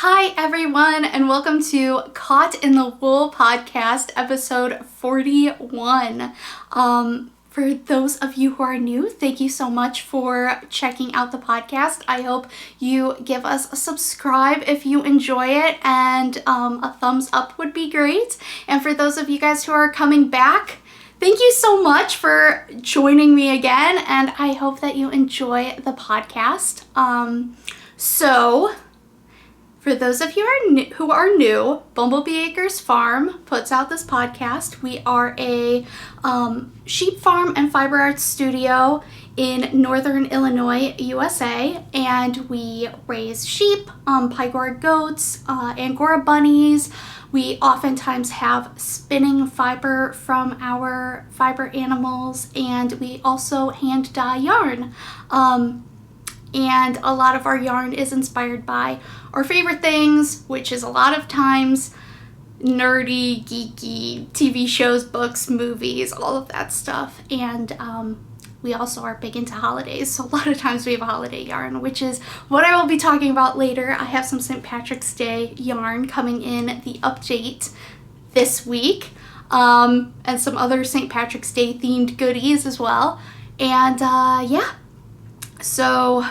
Hi everyone, and welcome to Caught in the Wool podcast, episode 41. For those of you who are new, thank you so much for checking out the podcast. I hope you give us a subscribe if you enjoy it, and a thumbs up would be great. And for those of you guys who are coming back, thank you so much for joining me again, and I hope that you enjoy the podcast. For those of you who are new, Bumblebee Acres Farm puts out this podcast. We are a sheep farm and fiber arts studio in northern Illinois, USA, and we raise sheep, Pygora goats, Angora bunnies. We oftentimes have spinning fiber from our fiber animals, and we also hand dye yarn. And a lot of our yarn is inspired by our favorite things, which is a lot of times nerdy, geeky TV shows, books, movies, all of that stuff. And we also are big into holidays, so a lot of times we have a holiday yarn, which is what I will be talking about later. I have some St. Patrick's Day yarn coming in the update this week, and some other St. Patrick's Day themed goodies as well. And yeah, so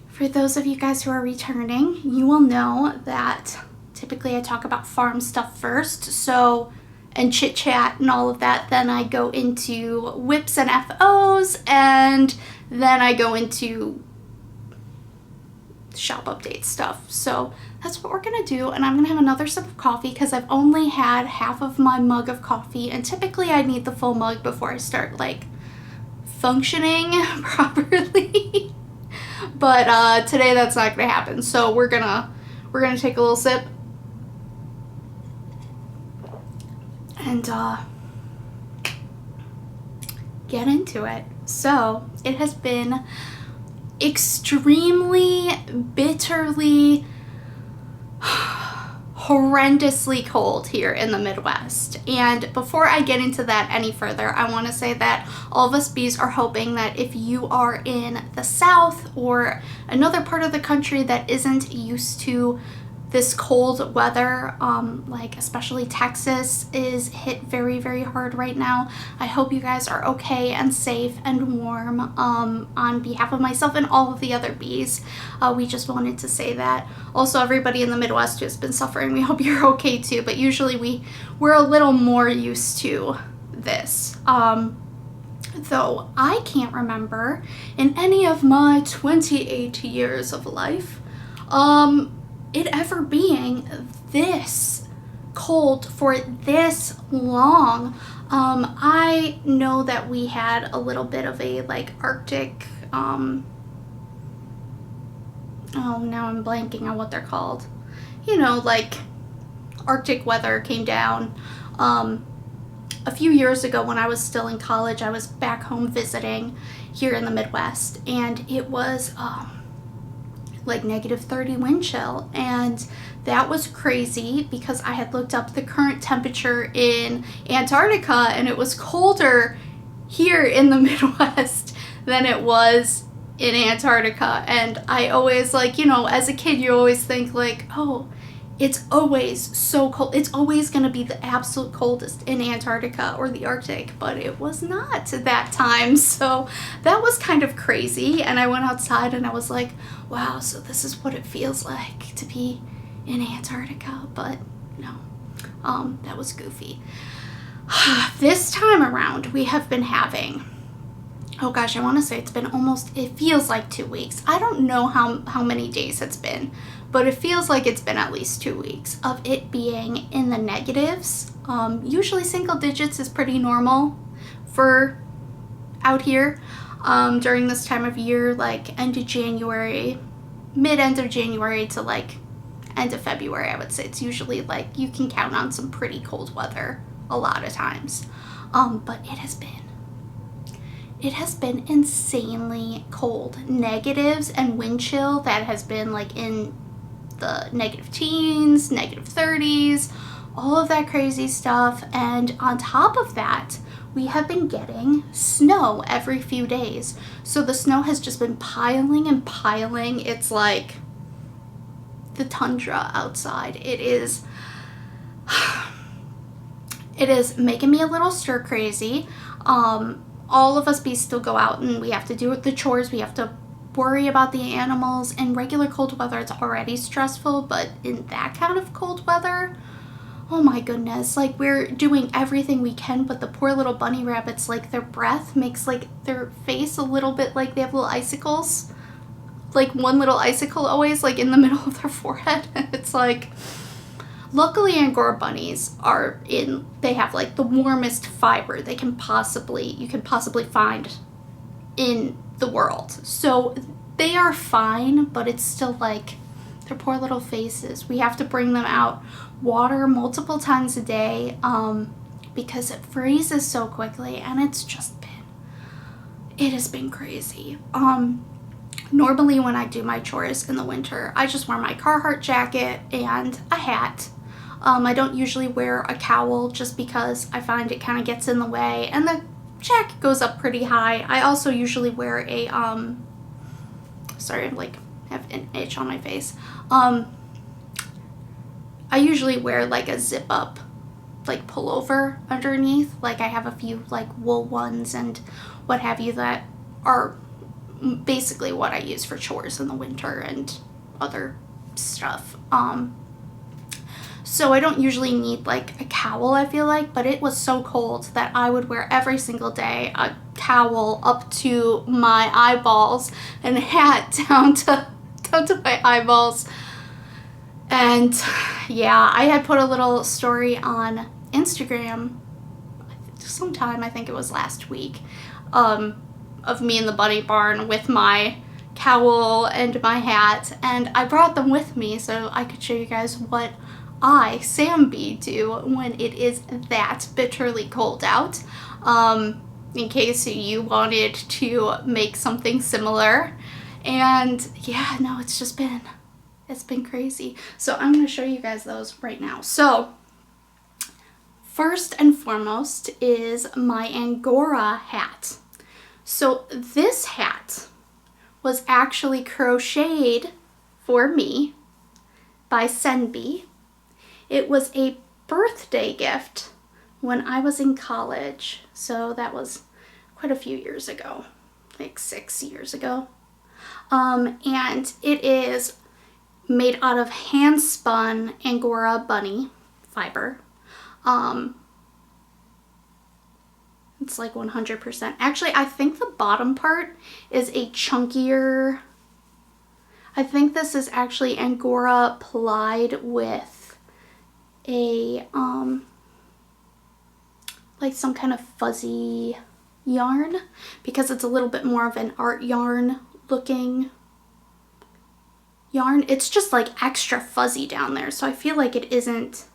for those of you guys who are returning, you will know that typically I talk about farm stuff first, and chit chat and all of that. Then I go into WIPs and FOs, and then I go into shop update stuff. So that's what we're gonna do, and I'm gonna have another sip of coffee because I've only had half of my mug of coffee, and typically I need the full mug before I start like functioning properly. But today that's not gonna happen, so we're gonna take a little sip and get into it. So it has been extremely, bitterly, horrendously cold here in the Midwest. And before I get into that any further, I want to say that all of us bees are hoping that if you are in the South or another part of the country that isn't used to this cold weather, like especially Texas is hit very, very hard right now. I hope you guys are okay and safe and warm. On behalf of myself and all of the other bees, we just wanted to say that. Also, everybody in the Midwest who has been suffering, we hope you're okay too, but usually we're a little more used to this. Though I can't remember in any of my 28 years of life, it ever being this cold for this long. I know that we had a little bit of a like Arctic, oh, now I'm blanking on what they're called. You know, like Arctic weather came down. A few years ago when I was still in college, I was back home visiting here in the Midwest, and it was like -30 wind chill, and that was crazy because I had looked up the current temperature in Antarctica, and it was colder here in the Midwest than it was in Antarctica. And I always, like, you know, as a kid you always think like, oh, it's always so cold, it's always going to be the absolute coldest in Antarctica or the Arctic, but it was not that time. So that was kind of crazy, and I went outside and I was like, wow, so this is what it feels like to be in Antarctica. But no, that was goofy. This time around we have been having, oh gosh, I want to say it's been it feels like 2 weeks. I don't know how many days it's been, but it feels like it's been at least 2 weeks of it being in the negatives. Usually single digits is pretty normal for out here during this time of year, like end of January, mid-end of January to like end of February. I would say it's usually like you can count on some pretty cold weather a lot of times. But it has been insanely cold. Negatives and wind chill that has been like in the negative teens, negative 30s, all of that crazy stuff. And on top of that, we have been getting snow every few days. So the snow has just been piling and piling. It's like the tundra outside. It is making me a little stir crazy. All of us bees still go out and we have to do the chores. We have to worry about the animals. In regular cold weather, it's already stressful, but in that kind of cold weather, oh my goodness, like we're doing everything we can, but the poor little bunny rabbits, like their breath makes like their face a little bit like they have little icicles, like one little icicle always like in the middle of their forehead. It's like, luckily Angora bunnies they have like the warmest fiber you can possibly find in the world. So they are fine, but it's still like their poor little faces. We have to bring them out, water multiple times a day, because it freezes so quickly, and it has been crazy. Normally when I do my chores in the winter, I just wear my Carhartt jacket and a hat. I don't usually wear a cowl just because I find it kind of gets in the way, and the jacket goes up pretty high. I also usually wear a, sorry, I like have an itch on my face. I usually wear like a zip up, like pullover underneath. Like I have a few like wool ones and what have you that are basically what I use for chores in the winter and other stuff. So I don't usually need like a cowl, I feel like, but it was so cold that I would wear every single day a cowl up to my eyeballs and a hat down to my eyeballs. And yeah, I had put a little story on Instagram sometime, I think it was last week, of me in the bunny barn with my cowl and my hat, and I brought them with me so I could show you guys what I, SamBee, do when it is that bitterly cold out, in case you wanted to make something similar. And yeah, no, it's been crazy. So I'm going to show you guys those right now. So first and foremost is my Angora hat. So this hat was actually crocheted for me by SenBee. It was a birthday gift when I was in college. So that was quite a few years ago, like 6 years ago. And it is made out of hand-spun Angora bunny fiber. It's like 100%. Actually, I think the bottom part is a chunkier. I think this is actually Angora plied with a, like some kind of fuzzy yarn, because it's a little bit more of an art yarn looking yarn. It's just like extra fuzzy down there, so I feel like it isn't,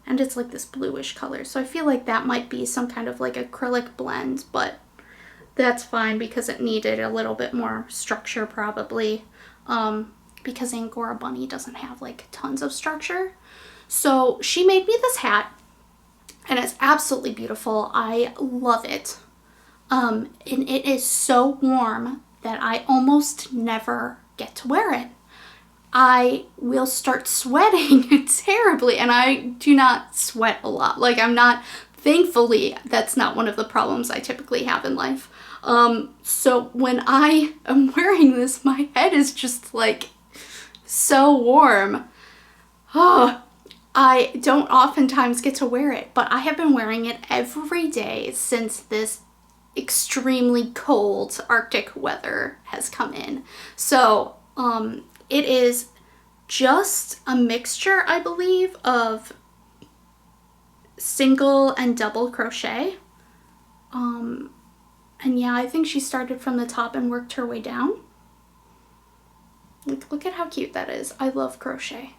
and it's like this bluish color, so I feel like that might be some kind of like acrylic blend, but that's fine because it needed a little bit more structure probably, because Angora bunny doesn't have like tons of structure. So she made me this hat, and it's absolutely beautiful. I love it. And it is so warm that I almost never get to wear it. I will start sweating terribly, and I do not sweat a lot. Like thankfully, that's not one of the problems I typically have in life. So when I am wearing this, my head is just like so warm. Oh, I don't oftentimes get to wear it, but I have been wearing it every day since this extremely cold Arctic weather has come in. So it is just a mixture, I believe, of single and double crochet. And yeah, I think she started from the top and worked her way down. Look at how cute that is. I love crochet.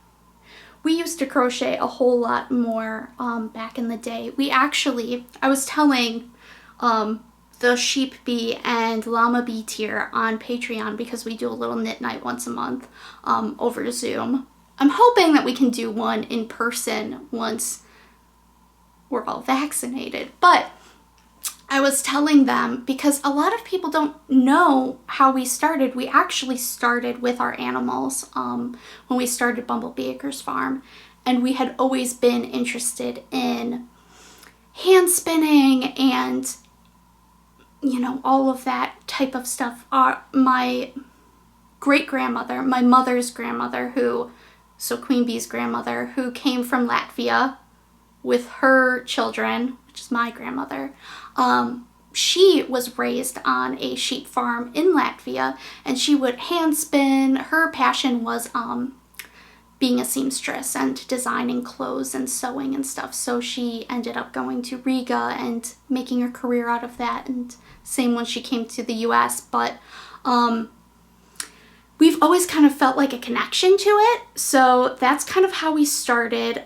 We used to crochet a whole lot more back in the day. I was telling the Sheep Bee and Llama Bee tier on Patreon, because we do a little knit night once a month over Zoom. I'm hoping that we can do one in person once we're all vaccinated. But I was telling them, because a lot of people don't know how we started. We actually started with our animals when we started Bumblebee Acres Farm, and we had always been interested in hand spinning and, you know, all of that type of stuff. My great-grandmother, my mother's grandmother, so QueenBee's grandmother, who came from Latvia with her children, which is my grandmother, she was raised on a sheep farm in Latvia, and she would hand spin. Her passion was being a seamstress and designing clothes and sewing and stuff. So she ended up going to Riga and making a career out of that, and same when she came to the US. But we've always kind of felt like a connection to it. So that's kind of how we started.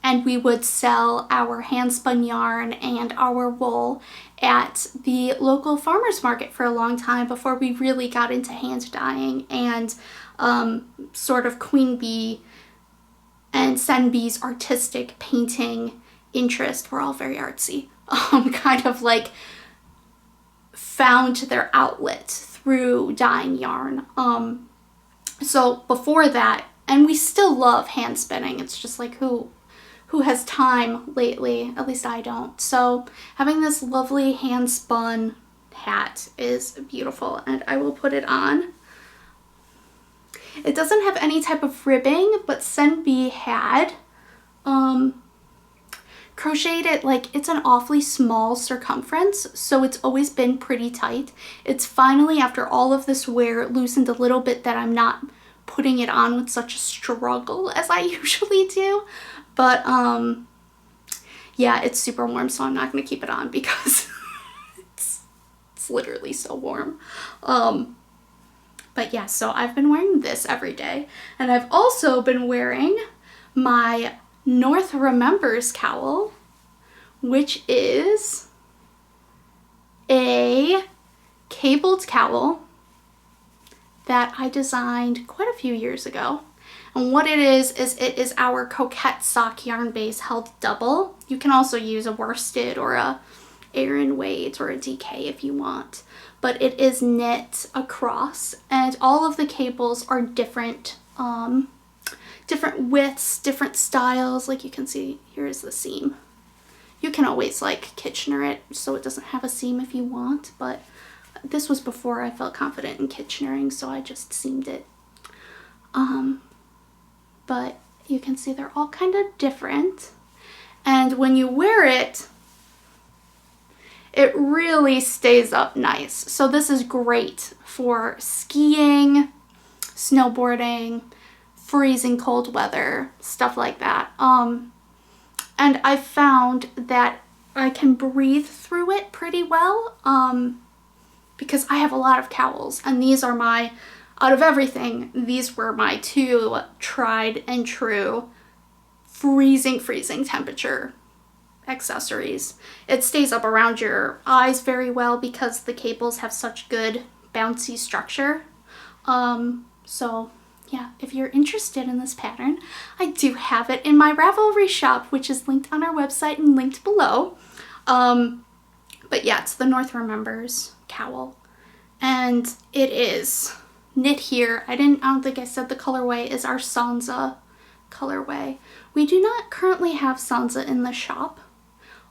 And we would sell our hand spun yarn and our wool at the local farmers market for a long time before we really got into hand dyeing, and sort of QueenBee and SenBee's artistic painting interest. We're all very artsy. Kind of like found their outlet through dyeing yarn. So before that, and we still love hand spinning. It's just like who has time lately? At least I don't. So having this lovely hand spun hat is beautiful, and I will put it on. It doesn't have any type of ribbing, but SenBee had crocheted it, like it's an awfully small circumference, so it's always been pretty tight. It's finally, after all of this wear, loosened a little bit, that I'm not putting it on with such a struggle as I usually do. But yeah, it's super warm, so I'm not going to keep it on because it's literally so warm. But yeah, so I've been wearing this every day, and I've also been wearing my North Remembers Cowl, which is a cabled cowl that I designed quite a few years ago. And what it is it is our Coquette sock yarn base held double. You can also use a worsted or a Aran weight or a DK if you want, but it is knit across, and all of the cables are different, different widths, different styles. Like you can see, here is the seam. You can always like Kitchener it so it doesn't have a seam if you want, but this was before I felt confident in Kitchenering, so I just seamed it. But you can see they're all kind of different, and when you wear it, it really stays up nice. So this is great for skiing, snowboarding, freezing cold weather, stuff like that. And I found that I can breathe through it pretty well, because I have a lot of cowls, and these are my, out of everything, these were my two tried and true freezing temperature accessories. It stays up around your eyes very well because the cables have such good bouncy structure. So yeah, if you're interested in this pattern, I do have it in my Ravelry shop, which is linked on our website and linked below. But yeah, it's the North Remembers Cowl, and it is knit here. I don't think I said the colorway is our Sansa colorway. We do not currently have Sansa in the shop.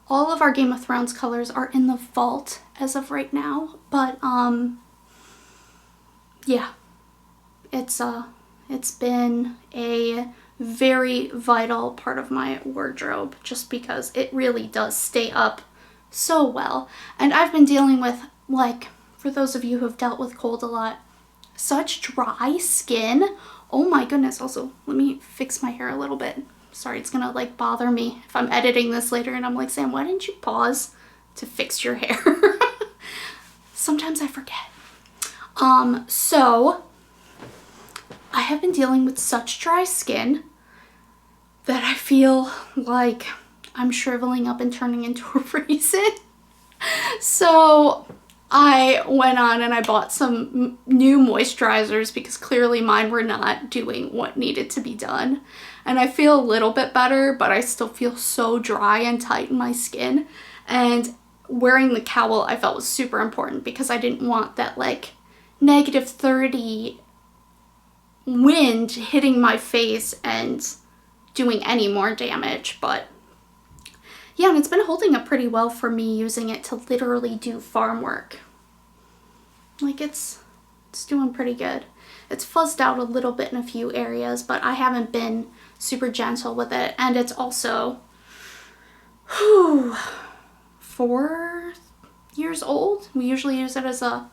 All of our Game of Thrones colors are in the vault as of right now, but yeah, it's been a very vital part of my wardrobe just because it really does stay up so well. And I've been dealing with, like, for those of you who have dealt with cold a lot, such dry skin. Oh my goodness. Also, let me fix my hair a little bit. Sorry, it's gonna like bother me if I'm editing this later and I'm like, Sam, why didn't you pause to fix your hair? Sometimes I forget. So I have been dealing with such dry skin that I feel like I'm shriveling up and turning into a raisin. So I went on and I bought some new moisturizers because clearly mine were not doing what needed to be done. And I feel a little bit better, but I still feel so dry and tight in my skin. And wearing the cowl I felt was super important because I didn't want that like -30 wind hitting my face and doing any more damage. But yeah, and it's been holding up pretty well for me using it to literally do farm work. Like it's doing pretty good. It's fuzzed out a little bit in a few areas, but I haven't been super gentle with it. And it's also 4 years old. We usually use it as a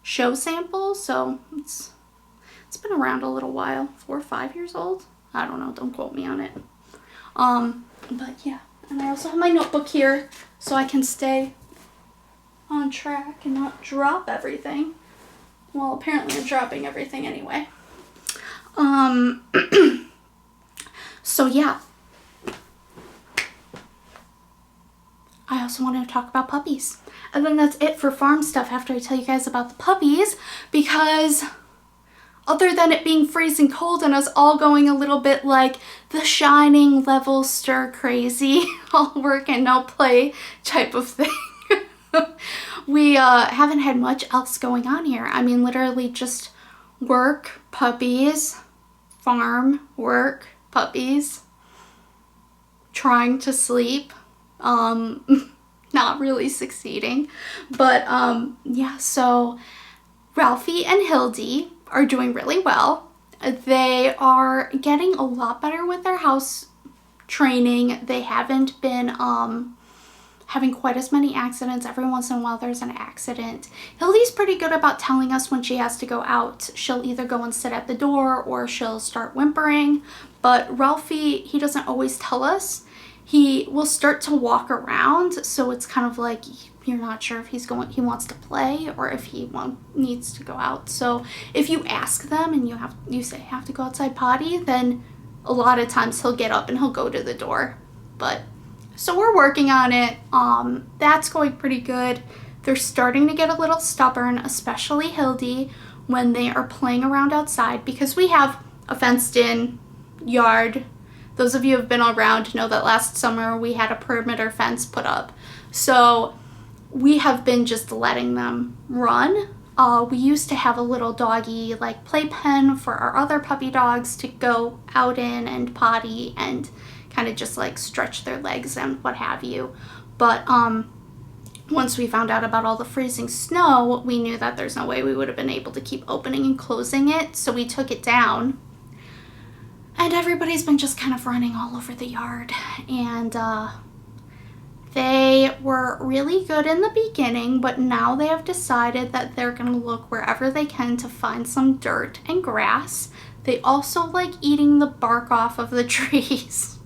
show sample, so it's been around a little while. 4 or 5 years old. I don't know, don't quote me on it. But yeah, and I also have my notebook here so I can stay on track and not drop everything. Well, apparently I'm dropping everything anyway. So yeah. I also wanted to talk about puppies. And then that's it for farm stuff after I tell you guys about the puppies, because other than it being freezing cold and us all going a little bit like The Shining level stir crazy, all work and no play type of thing, we haven't had much else going on here. I mean, literally just work, puppies, farm, work, puppies, trying to sleep, not really succeeding. But yeah, so Ralphie and Hildy are doing really well. They are getting a lot better with their house training. They haven't been having quite as many accidents. Every once in a while there's an accident. Hildy's pretty good about telling us when she has to go out. She'll either go and sit at the door or she'll start whimpering. But Ralphie, he doesn't always tell us. He will start to walk around, so it's kind of like you're not sure if he wants to play or if he needs to go out. So if you ask them and you say have to go outside potty, then a lot of times he'll get up and he'll go to the door. But so we're working on it. That's going pretty good. They're starting to get a little stubborn, especially Hildy, when they are playing around outside, because we have a fenced-in yard. Those of you who have been around know that last summer we had a perimeter fence put up. So we have been just letting them run. We used to have a little doggy like playpen for our other puppy dogs to go out in and potty and kind of just like stretch their legs and what have you. But once we found out about all the freezing snow, we knew that there's no way we would have been able to keep opening and closing it, so we took it down. And everybody's been just kind of running all over the yard. And they were really good in the beginning, but now they have decided that they're going to look wherever they can to find some dirt and grass. They also like eating the bark off of the trees.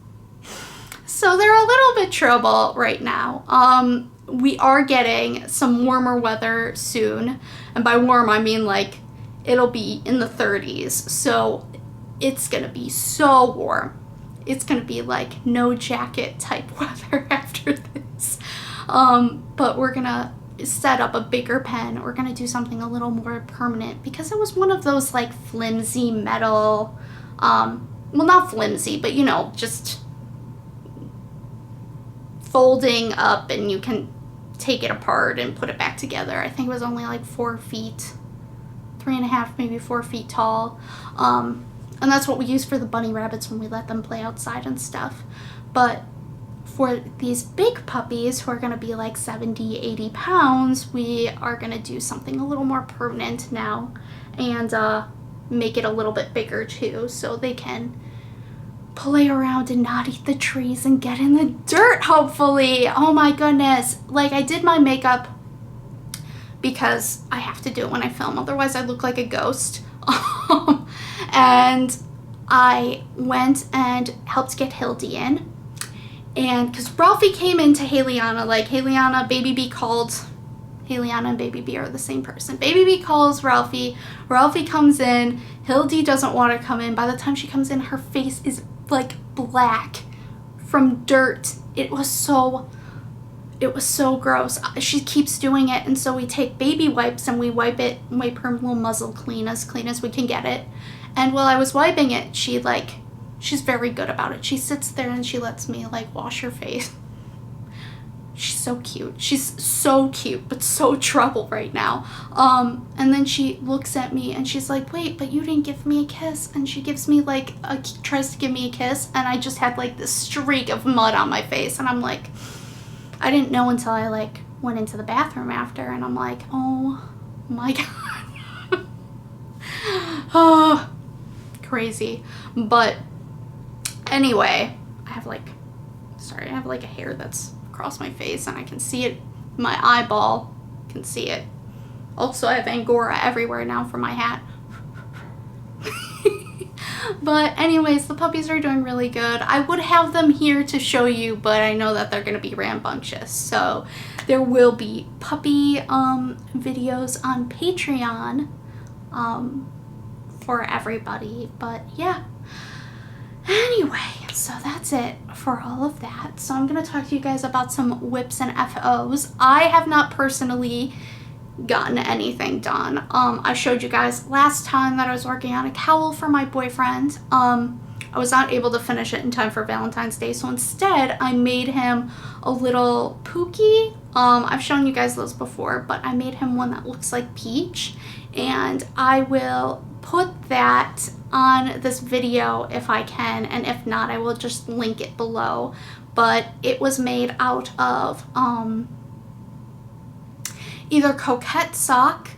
So they're a little bit trouble right now. We are getting some warmer weather soon. And by warm, I mean like it'll be in the 30s. So it's going to be so warm. It's going to be like no jacket type weather after this. But we're going to set up a bigger pen. We're going to do something a little more permanent because it was one of those like flimsy metal, well, not flimsy, but you know, just folding up and you can take it apart and put it back together. I think it was only like 4 feet, 3.5, maybe 4 feet tall. And that's what we use for the bunny rabbits when we let them play outside and stuff. But for these big puppies who are going to be like 70, 80 pounds, we are going to do something a little more permanent now and make it a little bit bigger too, so they can play around and not eat the trees and get in the dirt, hopefully. Oh my goodness. Like, I did my makeup because I have to do it when I film, otherwise I look like a ghost. And I went and helped get Hildy in. And because Ralphie came into Haliana, like Haliana, BabyBee called, Haliana and BabyBee are the same person. BabyBee calls Ralphie, Ralphie comes in, Hildy doesn't want to come in. By the time she comes in, her face is like black from dirt. It was so gross. She keeps doing it, and so we take baby wipes and we wipe her little muzzle clean as we can get it. And while I was wiping it, she's very good about it. She sits there and she lets me like wash her face. She's so cute. She's so cute, but so trouble right now. And then she looks at me and she's like, wait, but you didn't give me a kiss. And she gives me like, tries to give me a kiss. And I just had like this streak of mud on my face. And I'm like, I didn't know until I like went into the bathroom after. And I'm like, oh my God. Oh, crazy. But anyway, I have like a hair that's across my face and I can see it. My eyeball can see it. Also, I have Angora everywhere now for my hat. But anyways, the puppies are doing really good. I would have them here to show you, but I know that they're going to be rambunctious. So there will be puppy videos on Patreon for everybody. But yeah. Anyway, so that's it for all of that. So I'm going to talk to you guys about some WIPs and FOs. I have not personally gotten anything done. I showed you guys last time that I was working on a cowl for my boyfriend. I was not able to finish it in time for Valentine's Day, so instead I made him a little Pookie. I've shown you guys those before, but I made him one that looks like Peach, and I will put that on this video if I can, and if not, I will just link it below. But it was made out of either coquette sock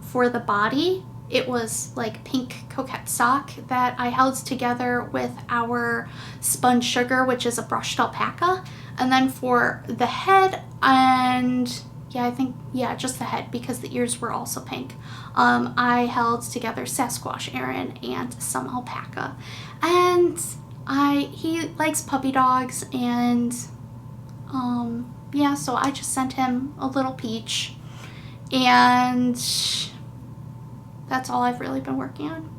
for the body. It was like pink coquette sock that I held together with our spun sugar, which is a brushed alpaca. And then for the head, and yeah, I think, yeah, just the head, because the ears were also pink, I held together Sasquatch Aaron and some alpaca. And he likes puppy dogs, and yeah, so I just sent him a little Peach, and that's all I've really been working on.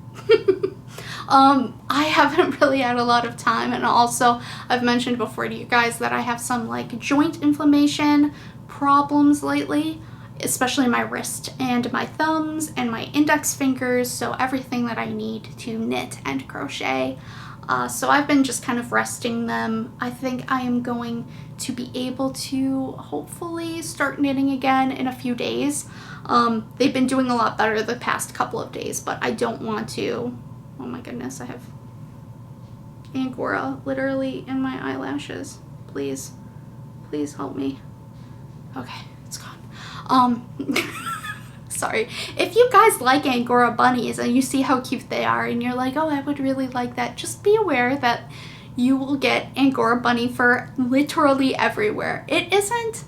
I haven't really had a lot of time, and also I've mentioned before to you guys that I have some like joint inflammation problems lately, especially my wrist and my thumbs and my index fingers, so everything that I need to knit and crochet. So I've been just kind of resting them. I think I am going to be able to hopefully start knitting again in a few days. They've been doing a lot better the past couple of days, but I don't want to. Oh my goodness, I have Angora literally in my eyelashes. Please, please help me. Okay, it's gone. Sorry. If you guys like Angora bunnies and you see how cute they are and you're like, oh, I would really like that, just be aware that you will get Angora bunny fur literally everywhere. It isn't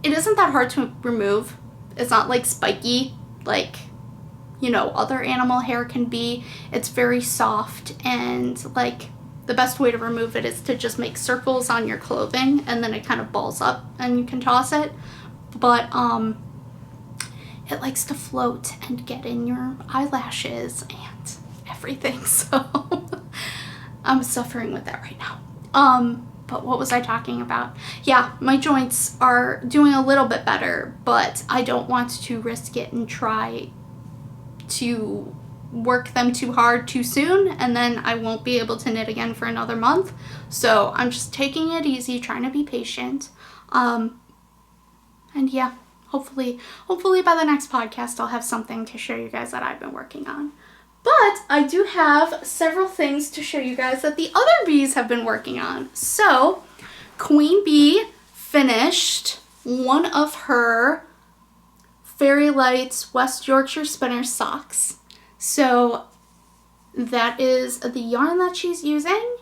that hard to remove. It's not like spiky like, you know, other animal hair can be. It's very soft, and like the best way to remove it is to just make circles on your clothing, and then it kind of balls up and you can toss it. But it likes to float and get in your eyelashes and everything, so I'm suffering with that right now. But what was I talking about? Yeah, my joints are doing a little bit better, but I don't want to risk it and try to work them too hard too soon, and then I won't be able to knit again for another month. So I'm just taking it easy, trying to be patient. And yeah, hopefully by the next podcast I'll have something to show you guys that I've been working on. But I do have several things to show you guys that the other bees have been working on. So QueenBee finished one of her Fairy Lights West Yorkshire Spinner socks. So that is the yarn that she's using.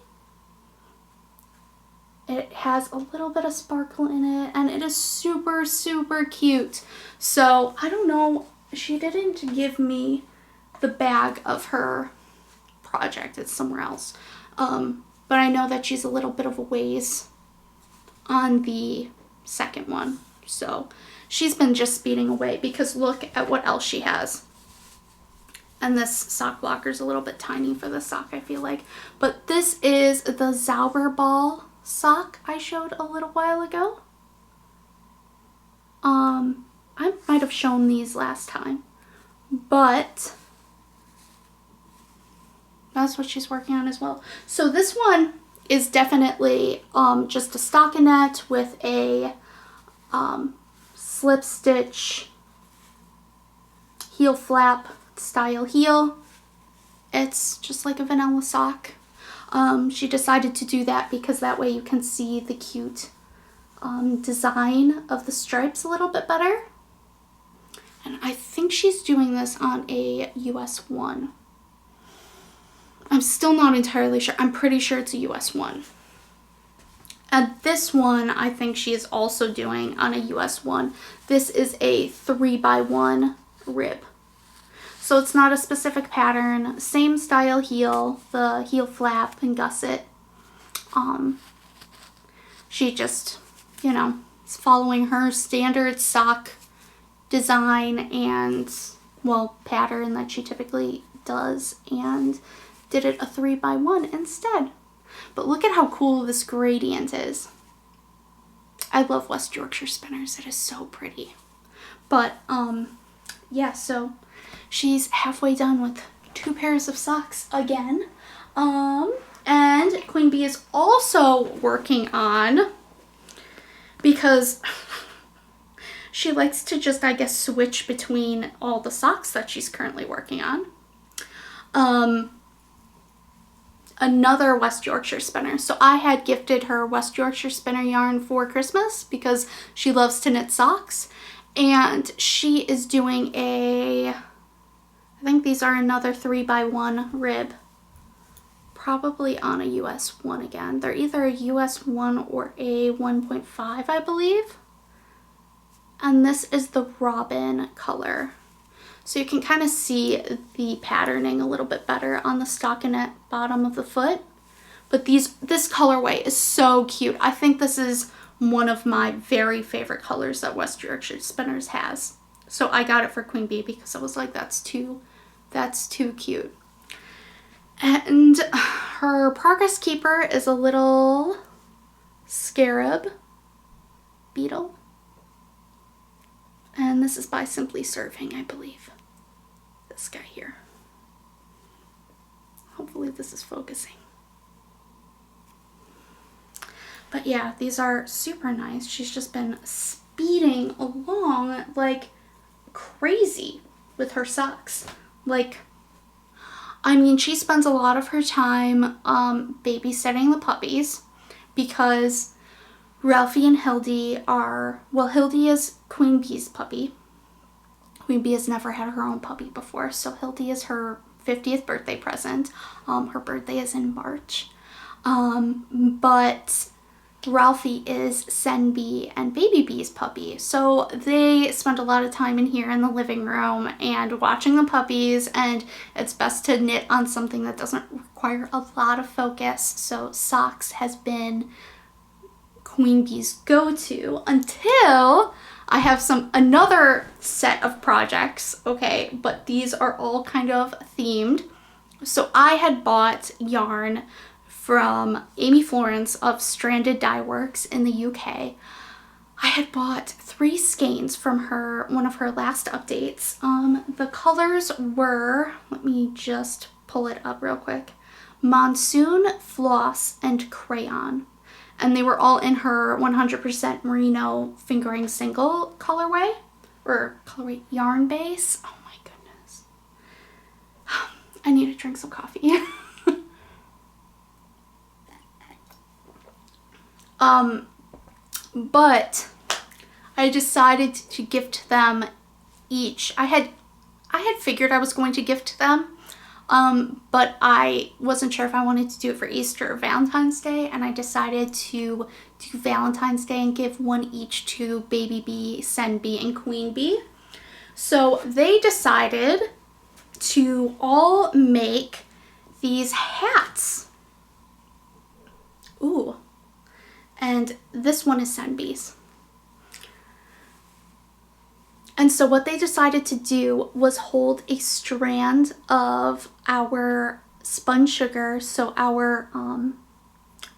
It has a little bit of sparkle in it, and it is super, super cute. So I don't know, she didn't give me the bag of her project. It's somewhere else. But I know that she's a little bit of a ways on the second one. So she's been just speeding away, because look at what else she has. And this sock blocker's a little bit tiny for the sock, I feel like. But this is the Zauberball sock I showed a little while ago. I might have shown these last time, but that's what she's working on as well. So this one is definitely just a stockinette with a slip stitch heel flap style heel. It's just like a vanilla sock. She decided to do that because that way you can see the cute design of the stripes a little bit better. And I think she's doing this on a US 1. I'm still not entirely sure. I'm pretty sure it's a US 1. And this one I think she is also doing on a US 1. This is a 3x1 rib. So it's not a specific pattern, same style heel, the heel flap and gusset. She just, you know, is following her standard sock design and, well, pattern that she typically does, and did it a 3x1 instead. But look at how cool this gradient is. I love West Yorkshire spinners. It is so pretty. But, yeah, so she's halfway done with 2 pairs of socks again. And QueenBee is also working on, because she likes to just, I guess, switch between all the socks that she's currently working on. Another West Yorkshire spinner. So I had gifted her West Yorkshire spinner yarn for Christmas because she loves to knit socks. And she is doing a, I think these are another 3x1 rib. Probably on a US 1 again. They're either a US 1 or a 1.5, I believe. And this is the Robin color. So you can kind of see the patterning a little bit better on the stockinette bottom of the foot. But this colorway is so cute. I think this is one of my very favorite colors that West Yorkshire Spinners has. So I got it for QueenBee because I was like, that's too cute. And her progress keeper is a little scarab beetle. And this is by Simply Serving, I believe. This guy here. Hopefully this is focusing. But yeah, these are super nice. She's just been speeding along like crazy with her socks. Like, I mean, she spends a lot of her time babysitting the puppies because Ralphie and Hildy are, well, Hildy is QueenBee's puppy. QueenBee has never had her own puppy before, so Hildy is her 50th birthday present. Her birthday is in March. But Ralphie is SenBee and BabyBee's puppy. So they spend a lot of time in here in the living room and watching the puppies, and it's best to knit on something that doesn't require a lot of focus. So socks has been QueenBee's go-to until I have another set of projects, okay, but these are all kind of themed. So I had bought yarn from Amy Florence of Stranded Dyeworks in the UK. I had bought 3 skeins from her, one of her last updates. The colors were, let me just pull it up real quick, Monsoon, Floss, and Crayon. And they were all in her 100% Merino fingering single colorway, or colorway yarn base. Oh my goodness. I need to drink some coffee. But I decided to gift them each. I had figured I was going to gift them, but I wasn't sure if I wanted to do it for Easter or Valentine's Day, and I decided to do Valentine's Day and give one each to BabyBee, SenBee, and QueenBee. So they decided to all make these hats. Ooh. And this one is SenBee's. And so what they decided to do was hold a strand of our spun sugar, so our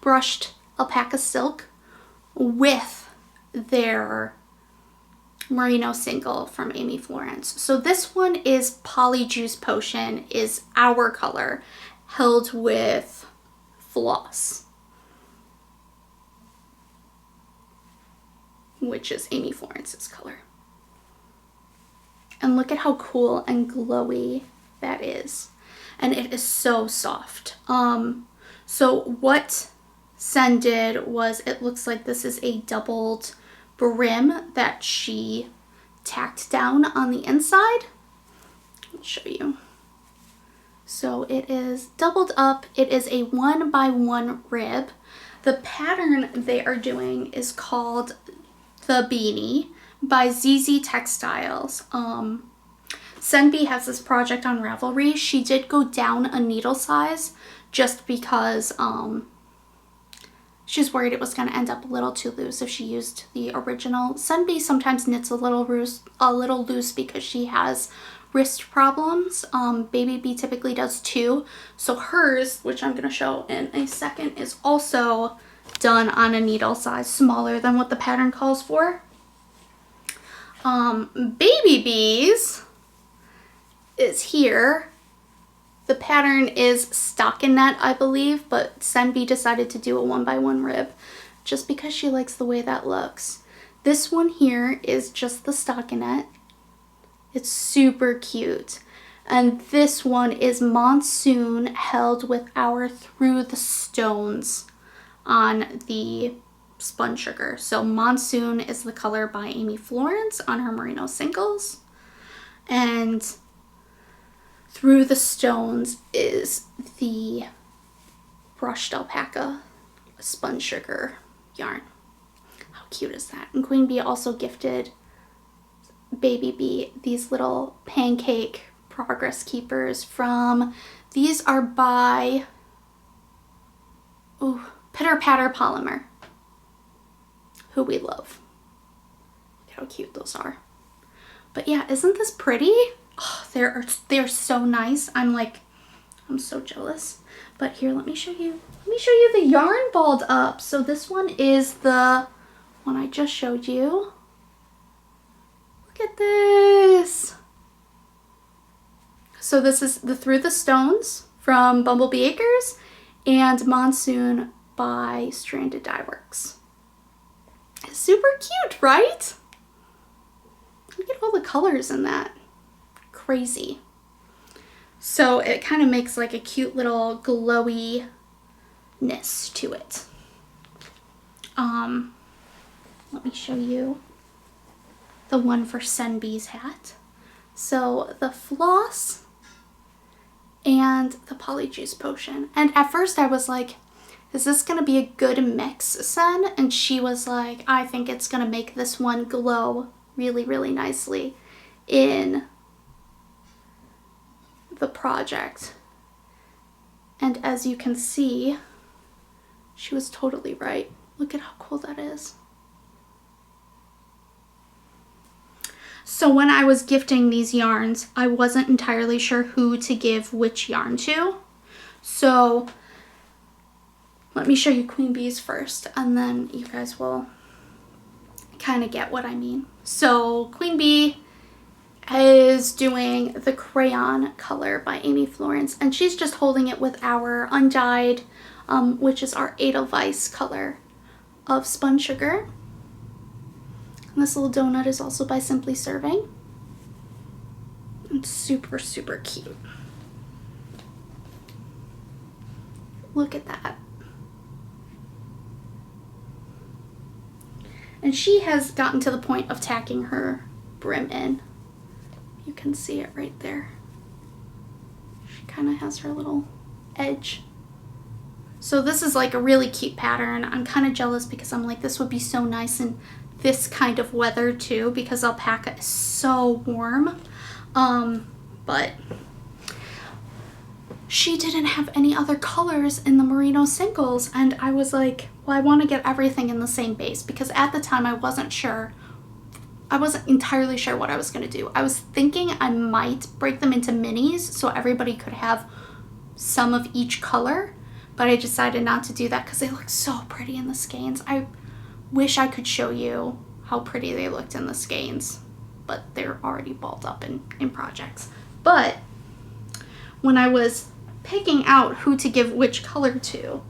brushed alpaca silk, with their Merino single from Amy Florence. So this one is Polyjuice Potion, is our color, held with Floss. which is Amy Florence's color. And look at how cool and glowy that is. And it is so soft. So what Sen did was, it looks like this is a doubled brim that she tacked down on the inside. I'll show you. So it is doubled up. It is a 1x1 rib. The pattern they are doing is called the Beanie by ZeeZee Textiles. SenBee has this project on Ravelry. She did go down a needle size just because she's worried it was going to end up a little too loose if she used the original. SenBee sometimes knits a little loose because she has wrist problems. BabyBee typically does too. So hers, which I'm going to show in a second, is also done on a needle size smaller than what the pattern calls for. BabyBee's is here. The pattern is stockinette, I believe, but SenBee decided to do a 1x1 rib just because she likes the way that looks. This one here is just the stockinette. It's super cute. And this one is Monsoon held with our Through the Stones on the Spun Sugar. So Monsoon is the color by Amy Florence on her Merino singles. And Through the Stones is the brushed alpaca Spun Sugar yarn. How cute is that? And QueenBee also gifted BabyBee these little pancake progress keepers from, these are by Pitter Patter Polymer, who we love. Look how cute those are. But yeah, isn't this pretty? Oh, they're so nice. I'm so jealous. But here, let me show you the yarn balled up. So this one is the one I just showed you. Look at this. So this is the Through the Stones from Bumblebee Acres and Monsoon by Stranded Dyeworks. It's super cute, right? Look at all the colors in that. Crazy. So it kind of makes like a cute little glowiness to it. Let me show you the one for SenBee's hat. So the floss and the polyjuice potion. And at first I was like, is this gonna be a good mix, Sen? And she was like, I think it's gonna make this one glow really, really nicely in the project. And as you can see, she was totally right. Look at how cool that is. So when I was gifting these yarns, I wasn't entirely sure who to give which yarn to. So let me show you QueenBee's first, and then you guys will kind of get what I mean. So QueenBee is doing the crayon color by Amy Florence, and she's just holding it with our undyed, which is our Edelweiss color of Spun Sugar. And this little donut is also by Simply Serving. It's super, super cute. Look at that. And she has gotten to the point of tacking her brim in. You can see it right there. She kind of has her little edge. So this is like a really cute pattern. I'm kind of jealous because I'm like, this would be so nice in this kind of weather too, because alpaca is so warm. But she didn't have any other colors in the Merino singles, and I was like, well, I want to get everything in the same base, because at the time I wasn't entirely sure what I was going to do. I was thinking I might break them into minis so everybody could have some of each color, but I decided not to do that because they look so pretty in the skeins. I wish I could show you how pretty they looked in the skeins, but they're already balled up in projects. But when I was picking out who to give which color to,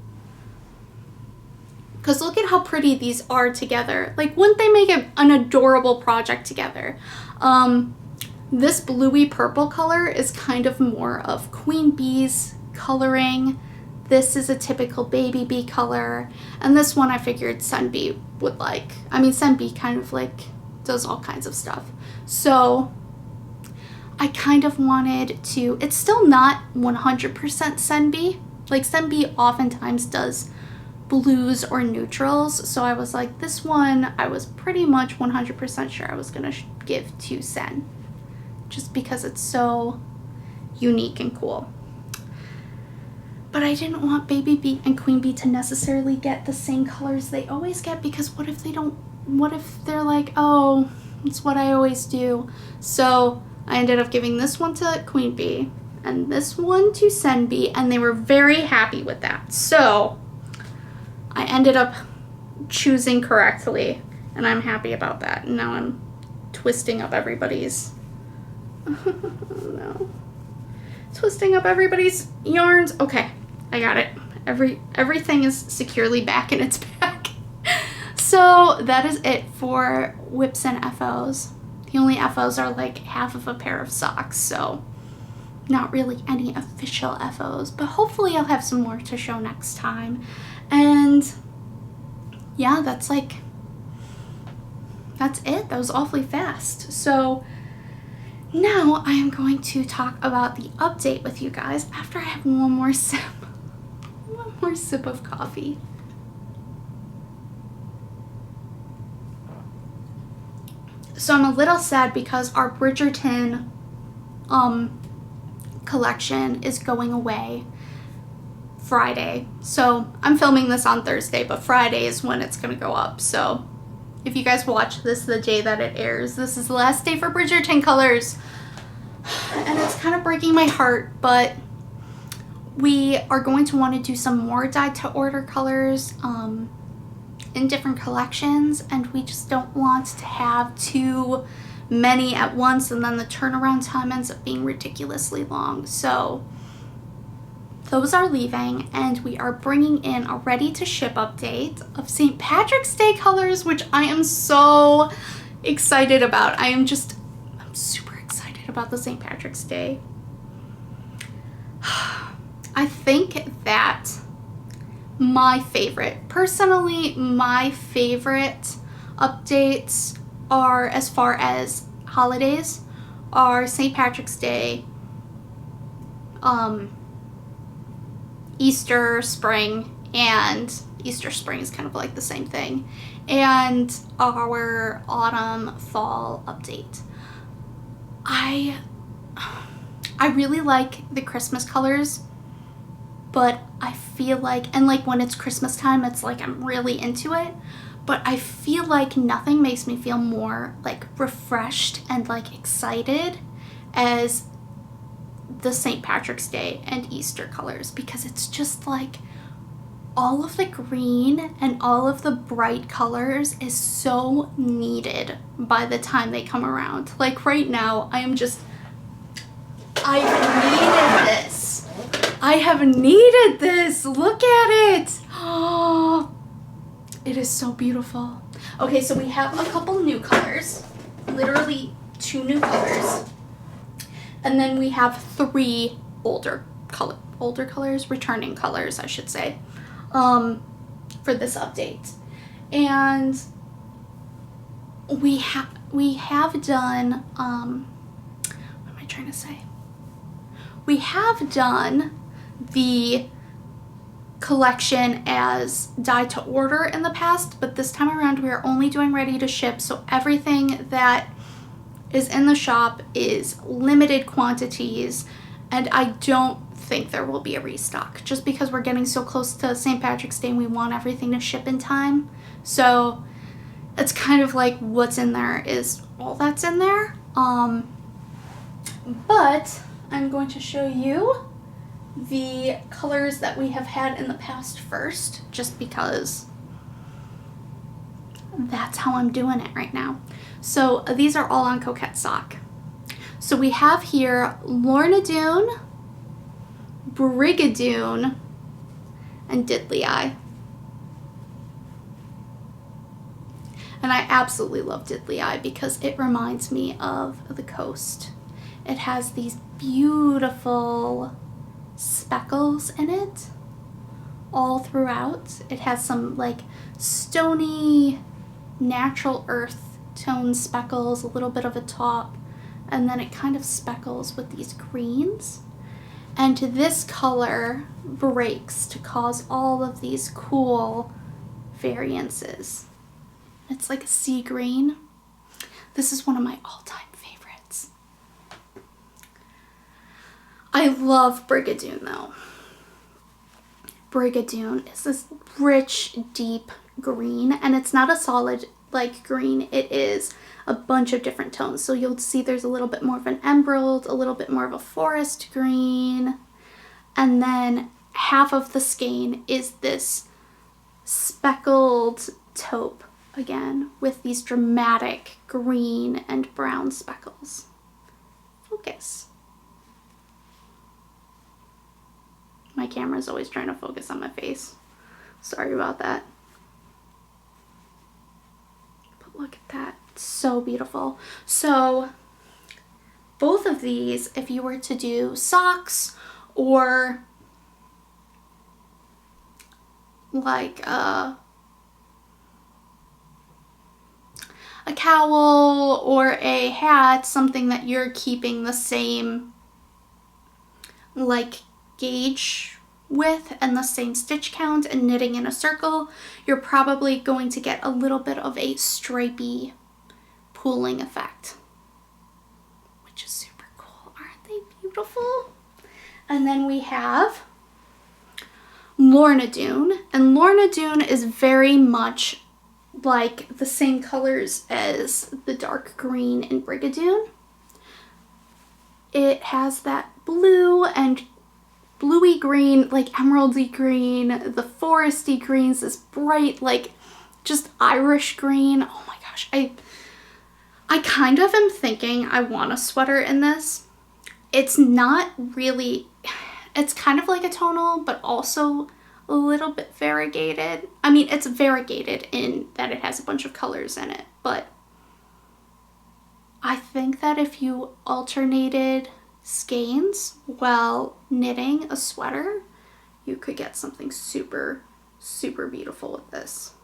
Because look at how pretty these are together. Like, wouldn't they make an adorable project together? This bluey purple color is kind of more of QueenBee's coloring. This is a typical BabyBee color. And this one I figured SenBee would like. I mean, SenBee kind of like does all kinds of stuff. So I kind of wanted to, it's still not 100% SenBee. Like, SenBee oftentimes does blues or neutrals. So I was like, this one I was pretty much 100% sure I was going to give to Sen. Just because it's so unique and cool. But I didn't want BabyBee and QueenBee to necessarily get the same colors they always get, because what if they don't, what if they're like, oh, it's what I always do. So I ended up giving this one to QueenBee and this one to SenBee, and they were very happy with that. So I ended up choosing correctly, and I'm happy about that. And now I'm twisting up everybody's no. Twisting up everybody's yarns. Okay, I got it. Everything is securely back in its bag. So that is it for WIPs and FOs. The only FOs are like half of a pair of socks, so not really any official FOs, but hopefully I'll have some more to show next time. And yeah, that's it. That was awfully fast. So now I am going to talk about the update with you guys after I have one more sip of coffee. So I'm a little sad because our Brudgerton collection is going away Friday. So I'm filming this on Thursday, but Friday is when it's going to go up. So if you guys watch this the day that it airs, this is the last day for Brudgerton colors. And it's kind of breaking my heart, but we are going to want to do some more dyed to order colors in different collections, and we just don't want to have too many at once, and then the turnaround time ends up being ridiculously long. So those are leaving, and we are bringing in a ready to ship update of St. Patrick's Day colors, which I am so excited about. I'm super excited about the St. Patrick's Day. I think that personally, my favorite updates are, as far as holidays, are St. Patrick's Day, Easter, spring, and Easter spring is kind of like the same thing, and our autumn fall update. I really like the Christmas colors, but I feel like, and like when it's Christmas time, it's like I'm really into it, but I feel like nothing makes me feel more like refreshed and like excited as the St. Patrick's Day and Easter colors, because it's just like all of the green and all of the bright colors is so needed by the time they come around. Like right now, I needed this. I have needed this. Look at it. Oh, it is so beautiful. Okay, so we have a couple new colors, literally 2 new colors. And then we have 3 returning colors, I should say, for this update. And we have done, what am I trying to say? We have done the collection as dyed to order in the past, but this time around we are only doing ready to ship, so everything that is in the shop is limited quantities, and I don't think there will be a restock, just because we're getting so close to St. Patrick's Day and we want everything to ship in time. So it's kind of like what's in there is all that's in there. But I'm going to show you the colors that we have had in the past first, just because that's how I'm doing it right now. So these are all on Coquette Sock. So we have here Lorna Dune, Brigadoon, and Diddly Eye. And I absolutely love Diddly Eye because it reminds me of the coast. It has these beautiful speckles in it all throughout. It has some like stony natural earth tone speckles, a little bit of a top, and then it kind of speckles with these greens. And this color breaks to cause all of these cool variances. It's like a sea green. This is one of my all-time favorites. I love Brigadoon though. Brigadoon is this rich, deep green, and it's not a solid like green. It is a bunch of different tones. So you'll see there's a little bit more of an emerald, a little bit more of a forest green, and then half of the skein is this speckled taupe again with these dramatic green and brown speckles. Focus. My camera's always trying to focus on my face. Sorry about that. But look at that. It's so beautiful. So both of these, if you were to do socks or like a cowl or a hat, something that you're keeping the same like gauge with and the same stitch count and knitting in a circle, you're probably going to get a little bit of a stripy pooling effect, which is super cool. Aren't they beautiful? And then we have Lorna Dune, and Lorna Dune is very much like the same colors as the dark green in Brigadoon. It has that blue and bluey green, like emeraldy green, the foresty greens, this bright, like just Irish green. Oh my gosh, I kind of am thinking I want a sweater in this. It's not really, it's kind of like a tonal, but also a little bit variegated. I mean, it's variegated in that it has a bunch of colors in it, but I think that if you alternated skeins while knitting a sweater, you could get something super, super beautiful with this.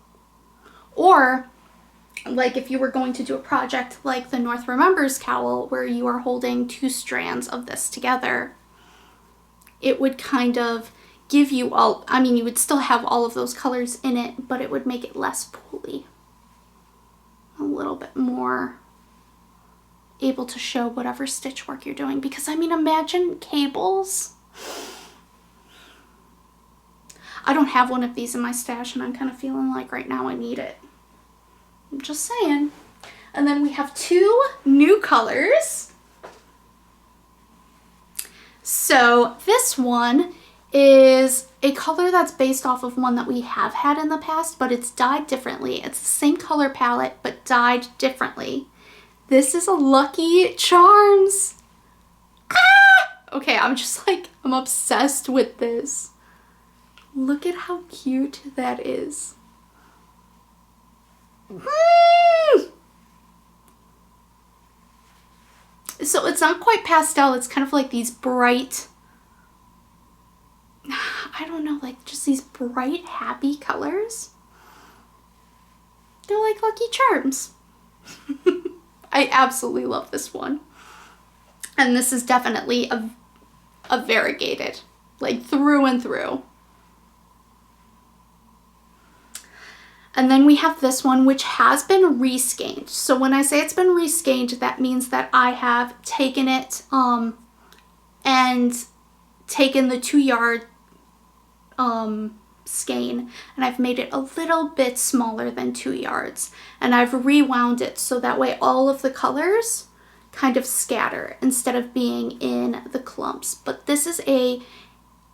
Or like if you were going to do a project like the North Remembers Cowl where you are holding two strands of this together, it would kind of give you all, I mean, you would still have all of those colors in it, but it would make it less pooly. A little bit more able to show whatever stitch work you're doing. Because I mean, imagine cables. I don't have one of these in my stash and I'm kind of feeling like right now I need it. I'm just saying. And then we have two new colors. So this one is a color that's based off of one that we have had in the past, but it's dyed differently. It's the same color palette, but dyed differently. This is a Lucky Charms. Ah! Okay, I'm just like, I'm obsessed with this. Look at how cute that is. So it's not quite pastel, it's kind of like these bright, I don't know, like just these bright, happy colors. They're like Lucky Charms. I absolutely love this one. And this is definitely a variegated, like through and through. And then we have this one, which has been reskeined. So when I say it's been reskeined, that means that I have taken it and taken the 2-yard skein and I've made it a little bit smaller than 2 yards. And I've rewound it so that way all of the colors kind of scatter instead of being in the clumps. But this is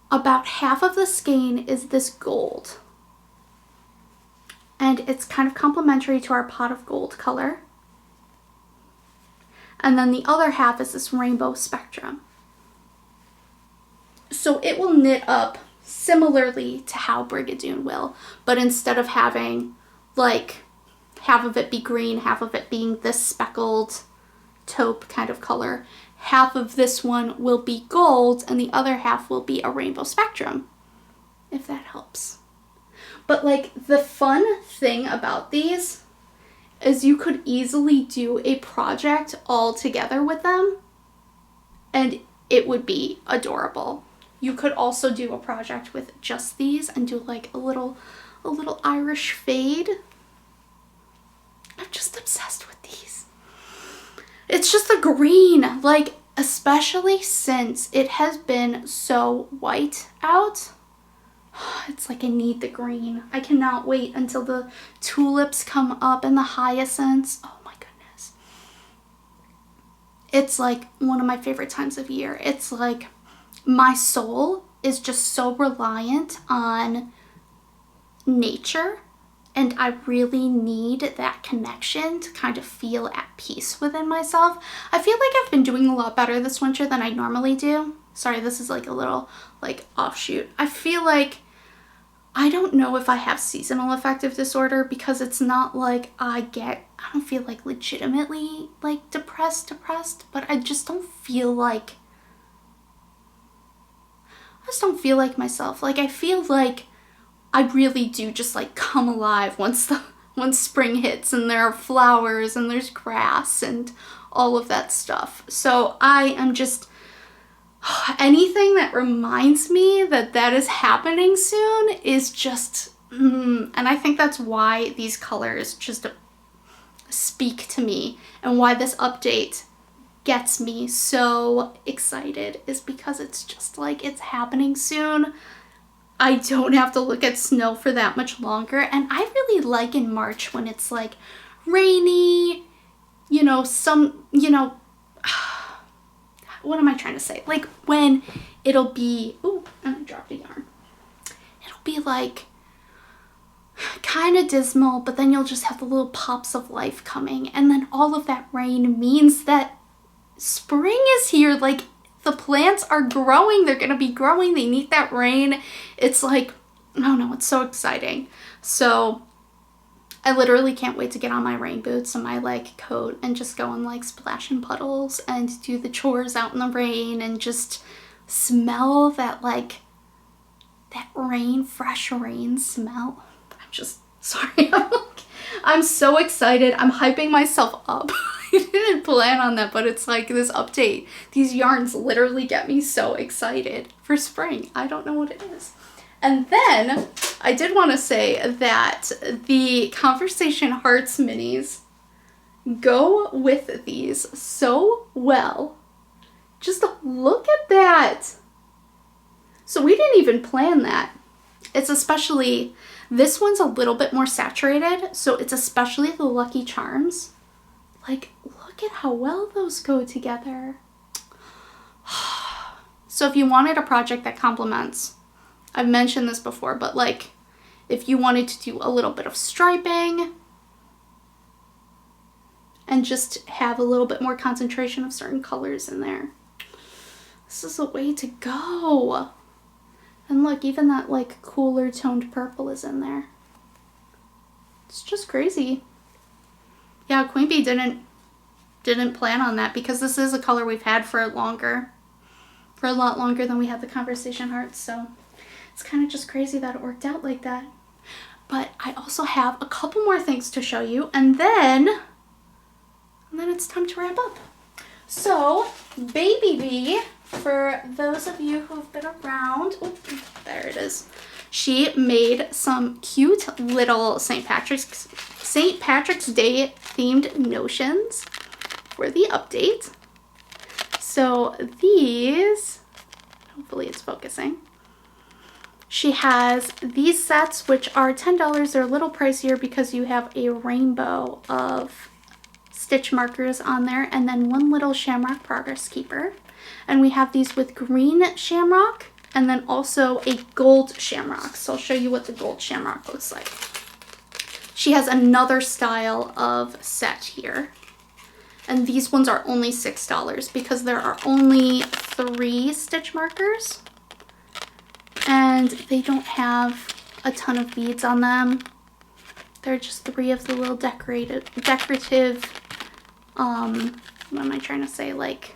about half of the skein is this gold. And it's kind of complementary to our pot of gold color. And then the other half is this rainbow spectrum. So it will knit up similarly to how Brigadoon will, but instead of having like half of it be green, half of it being this speckled taupe kind of color. Half of this one will be gold and the other half will be a rainbow spectrum, if that helps. But like the fun thing about these is you could easily do a project all together with them and it would be adorable. You could also do a project with just these and do like a little Irish fade. I'm just obsessed with these. It's just the green, like especially since it has been so white out. It's like I need the green. I cannot wait until the tulips come up and the hyacinths. Oh my goodness. It's like one of my favorite times of year. It's like my soul is just so reliant on nature, and I really need that connection to kind of feel at peace within myself. I feel like I've been doing a lot better this winter than I normally do. Sorry, this is like a little like offshoot. I feel like I don't know if I have seasonal affective disorder, because it's not like I don't feel like legitimately like depressed, but I just don't feel like myself. Like I feel like I really do just like come alive once spring hits and there are flowers and there's grass and all of that stuff. So I am just, anything that reminds me that that is happening soon is just, and I think that's why these colors just speak to me and why this update gets me so excited, is because it's just like it's happening soon. I don't have to look at snow for that much longer, and I really like in March when it's like rainy, you know, what am I trying to say? Like when it'll be, ooh, and I dropped a yarn. It'll be like kind of dismal, but then you'll just have the little pops of life coming, and then all of that rain means that spring is here. Like the plants are growing, they're gonna be growing, they need that rain. It's like, I don't know, it's so exciting. So I literally can't wait to get on my rain boots and my like coat and just go and like splash in puddles and do the chores out in the rain and just smell that like that rain, fresh rain smell. I'm just sorry. I'm so excited. I'm hyping myself up. I didn't plan on that, but it's like this update. These yarns literally get me so excited for spring. I don't know what it is. And then I did want to say that the Conversation Hearts minis go with these so well. Just look at that. So we didn't even plan that. It's especially, this one's a little bit more saturated, so it's especially the Lucky Charms. Like, look at how well those go together. So if you wanted a project that complements, I've mentioned this before, but like if you wanted to do a little bit of striping and just have a little bit more concentration of certain colors in there, this is a way to go. And look, even that like cooler toned purple is in there. It's just crazy. Yeah, QueenBee didn't plan on that, because this is a color we've had for a lot longer than we had the Conversation Hearts. So it's kind of just crazy that it worked out like that. But I also have a couple more things to show you, and then it's time to wrap up. So BabyBee, for those of you who have been around, oh, there it is. She made some cute little St. Patrick's Day themed notions for the update. So these, hopefully it's focusing. She has these sets, which are $10. They're a little pricier because you have a rainbow of stitch markers on there, and then one little Shamrock Progress Keeper. And we have these with green shamrock and then also a gold shamrock. So I'll show you what the gold shamrock looks like. She has another style of set here. And these ones are only $6 because there are only 3 stitch markers. And they don't have a ton of beads on them. There are just 3 of the little decorative, what am I trying to say, like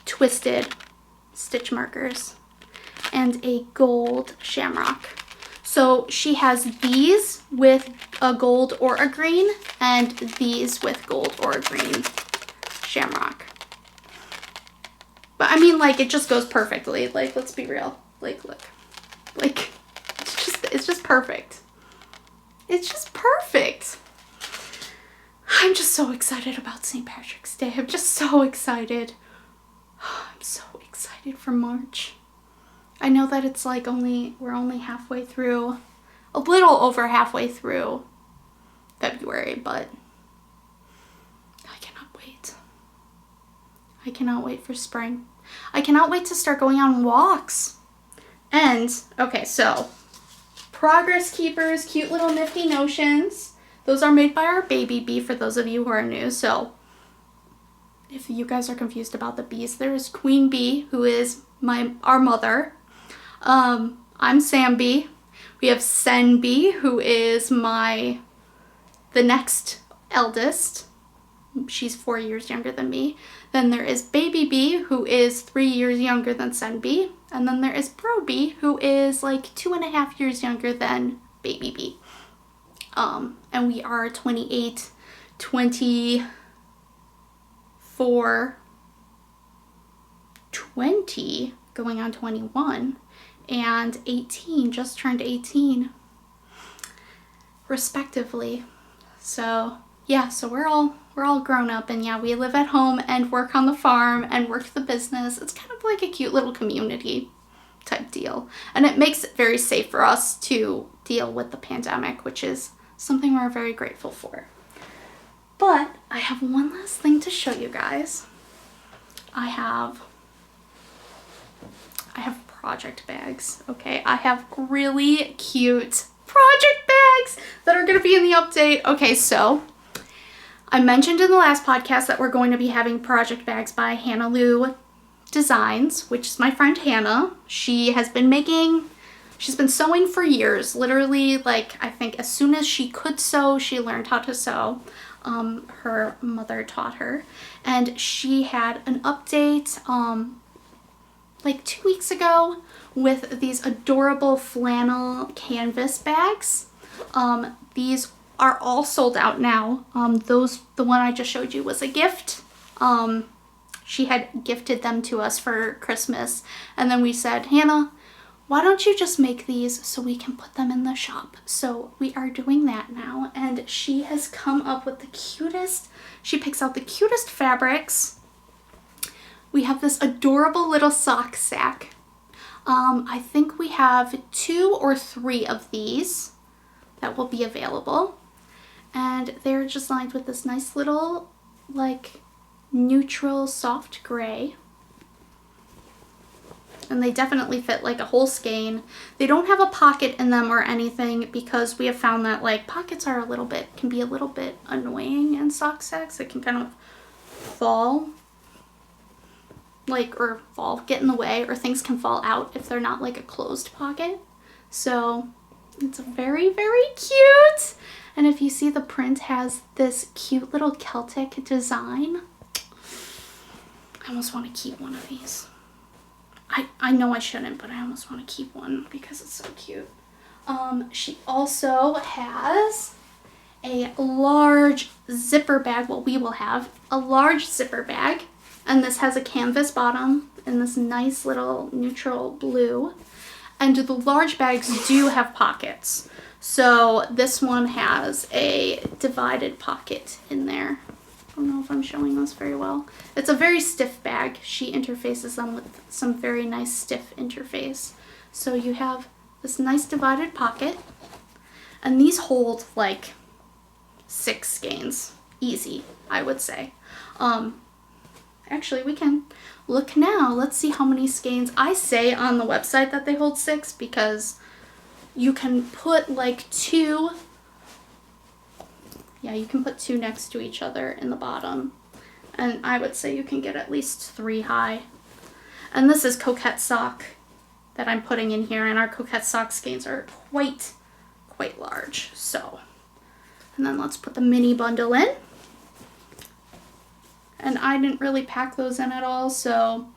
twisted stitch markers, and a gold shamrock. So she has these with a gold or a green, and these with gold or a green shamrock. But I mean, like, it just goes perfectly. Like, let's be real. Like, look. Like, it's just perfect. It's just perfect. I'm just so excited about St. Patrick's Day. I'm just so excited. I'm so excited for March. I know that it's like we're only halfway through, a little over halfway through February, but I cannot wait. I cannot wait for spring. I cannot wait to start going on walks. And, okay, so Progress Keepers, cute little nifty notions. Those are made by our BabyBee for those of you who are new. So if you guys are confused about the bees, there is QueenBee, who is our mother. I'm SamBee. We have SenBee, who is the next eldest. She's 4 years younger than me. Then there is BabyBee, who is 3 years younger than SenBee. And then there is Brudgerton, who is like 2.5 years younger than BabyBee. And we are 28, 24, 20, going on 21, and 18, just turned 18, respectively. So yeah, so we're all grown up, and yeah, we live at home and work on the farm and work the business. It's kind of like a cute little community type deal. And it makes it very safe for us to deal with the pandemic, which is something we're very grateful for. But I have one last thing to show you guys. I have project bags, okay? I have really cute project bags that are gonna be in the update. Okay, so I mentioned in the last podcast that we're going to be having project bags by Hannah Lou Designs, which is my friend Hannah. She's been sewing for years. Literally, like, I think as soon as she could sew, she learned how to sew. Her mother taught her. And she had an update like 2 weeks ago with these adorable flannel canvas bags. These are all sold out now. The one I just showed you was a gift. She had gifted them to us for Christmas. And then we said, Hannah, why don't you just make these so we can put them in the shop? So we are doing that now. And she has come up with the cutest, she picks out the cutest fabrics. We have this adorable little sock sack. I think we have 2 or 3 of these that will be available. And they're just lined with this nice little, like, neutral soft gray. And they definitely fit like a whole skein. They don't have a pocket in them or anything because we have found that, like, pockets can be a little bit annoying in sock sacks. It can kind of fall, like, or get in the way, or things can fall out if they're not like a closed pocket. So it's very, very cute. And if you see, the print has this cute little Celtic design. I almost want to keep one of these. I know I shouldn't, but I almost want to keep one because it's so cute. She also has a large zipper bag. Well, we will have a large zipper bag. And this has a canvas bottom in this nice little neutral blue. And the large bags do have pockets. So this one has a divided pocket in there. I don't know if I'm showing this very well. It's a very stiff bag. She interfaces them with some very nice stiff interface. So you have this nice divided pocket. And these hold like 6 skeins. Easy, I would say. Actually, we can look now. Let's see how many skeins. I say on the website that they hold 6 because you can put like 2. Yeah, you can put 2 next to each other in the bottom. And I would say you can get at least 3 high. And this is coquette sock that I'm putting in here. And our coquette sock skeins are quite quite large. So, and then let's put the mini bundle in. And I didn't really pack those in at all, so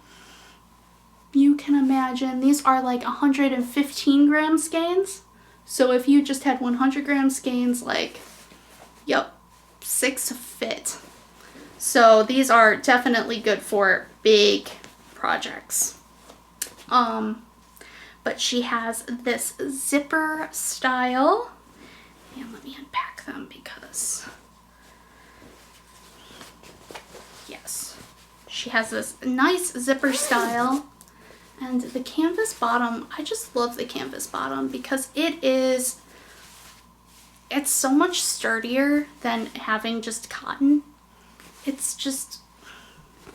you can imagine these are like 115 gram skeins. So if you just had 100 gram skeins, like, yep, 6 fit. So these are definitely good for big projects. But she has this zipper style, and let me unpack them because, yes, she has this nice zipper style. And the canvas bottom, I just love the canvas bottom because it's so much sturdier than having just cotton. It's just,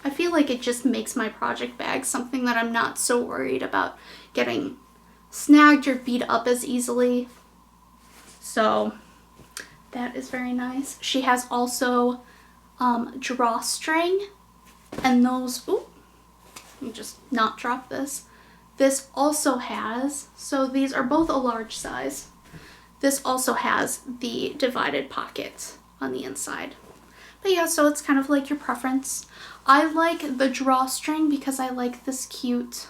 I feel like it just makes my project bag something that I'm not so worried about getting snagged or beat up as easily. So that is very nice. She has also drawstring, and those, ooh, let me just not drop this. This also has, so these are both a large size. This also has the divided pocket on the inside. But yeah, so it's kind of like your preference. I like the drawstring because I like this cute,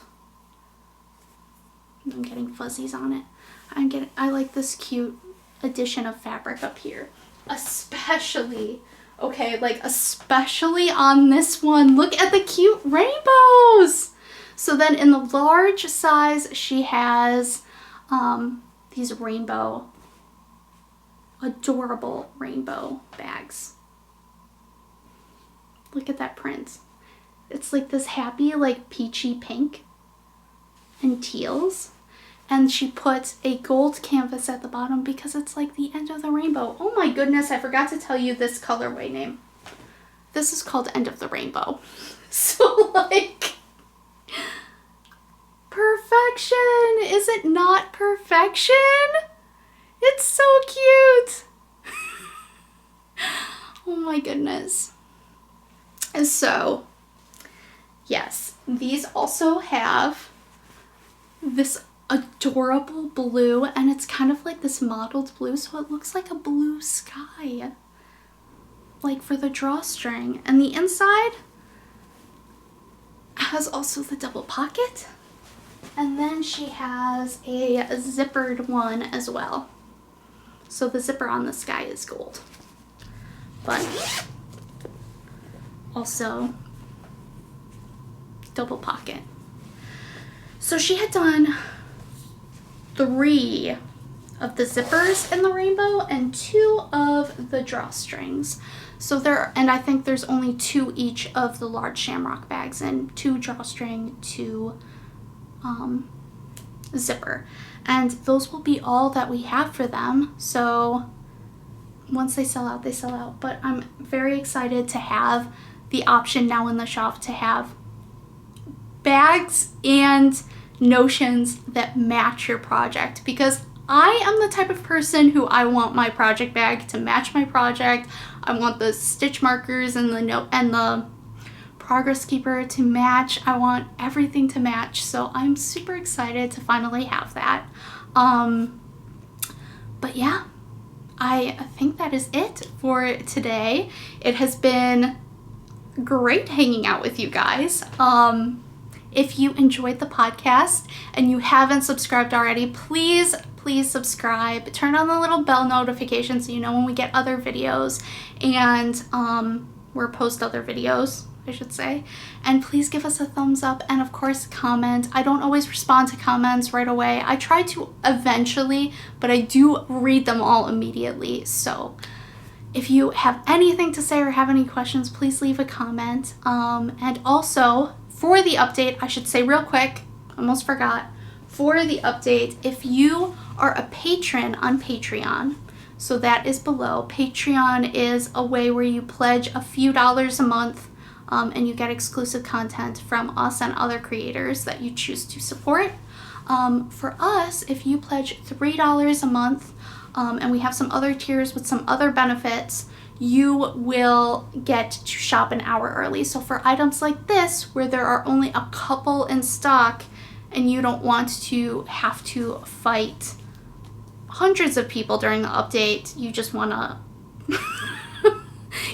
I'm getting fuzzies on it. I like this cute addition of fabric up here. Especially, okay, like especially on this one. Look at the cute rainbows. So then in the large size, she has these rainbow, adorable rainbow bags. Look at that print. It's like this happy, like peachy pink and teals. And she puts a gold canvas at the bottom because it's like the end of the rainbow. Oh my goodness, I forgot to tell you this colorway name. This is called End of the Rainbow. So like, perfection. Is it not perfection? It's so cute. Oh my goodness. So, yes, these also have this adorable blue, and it's kind of like this mottled blue, so it looks like a blue sky, like for the drawstring. And the inside has also the double pocket, and then she has a zippered one as well. So the zipper on the sky is gold, but also double pocket. So she had done 3 of the zippers in the rainbow and 2 of the drawstrings. So there, and I think there's only 2 each of the large shamrock bags, and 2 drawstring, 2 zipper. And those will be all that we have for them. So once they sell out, they sell out. But I'm very excited to have the option now in the shop to have bags and notions that match your project, because I am the type of person who I want my project bag to match my project. I want the stitch markers and the note and the progress keeper to match. I want everything to match. So I'm super excited to finally have that. But yeah, I think that is it for today. It has been great hanging out with you guys. If you enjoyed the podcast and you haven't subscribed already, please subscribe. Turn on the little bell notification so you know when we get other videos and we'll post other videos, I should say. And please give us a thumbs up, and of course comment. I don't always respond to comments right away. I try to eventually, but I do read them all immediately. So if you have anything to say or have any questions, please leave a comment. And also, for the update, I should say real quick, almost forgot, for the update, if you are a patron on Patreon, so that is below. Patreon is a way where you pledge a few dollars a month, and you get exclusive content from us and other creators that you choose to support. For us, if you pledge $3 a month, and we have some other tiers with some other benefits, you will get to shop an hour early. So for items like this, where there are only a couple in stock and you don't want to have to fight hundreds of people during the update. You just want to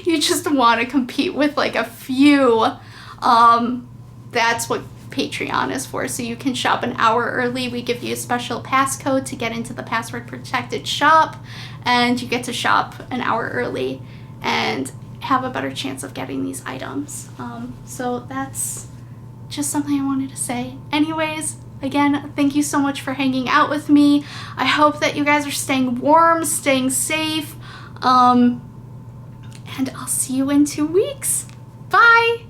you just want to compete with like a few. That's what Patreon is for, so you can shop an hour early. We give you a special passcode to get into the password protected shop, and you get to shop an hour early and have a better chance of getting these items. So that's just something I wanted to say. Anyways, again, thank you so much for hanging out with me. I hope that you guys are staying warm, staying safe, and I'll see you in 2 weeks. Bye!